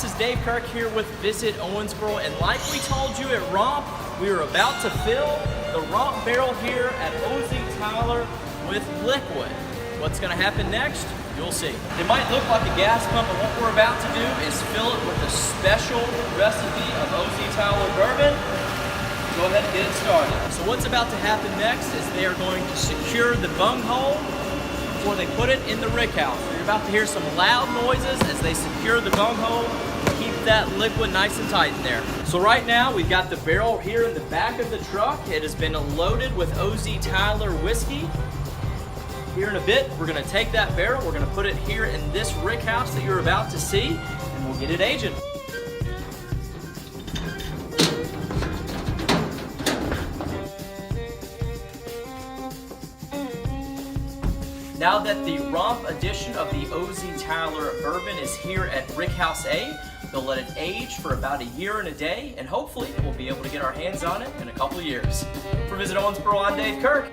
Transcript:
this is Dave Kirk here with Visit Owensboro, and like we told you at ROMP, we are about to fill the ROMP barrel here at OZ Tyler with liquid. What's gonna happen next? You'll see. It might look like a gas pump, but what we're about to do is fill it with a special recipe of OZ Tyler bourbon. Go ahead and get it started. So what's about to happen next is they are going to secure the bung hole before they put it in the rick house. So you're about to hear some loud noises as they secure the bung hole to keep that liquid nice and tight in there. So right now we've got the barrel here in the back of the truck. It has been loaded with OZ Tyler whiskey. Here in a bit, we're gonna take that barrel, we're gonna put it here in this rick house that you're about to see, and we'll get it aging. Now that the ROMP edition of the OZ Tyler bourbon is here at Rick House A, they'll let it age for about a year and a day, and hopefully we'll be able to get our hands on it in a couple of years. For Visit Owensboro, I'm Dave Kirk.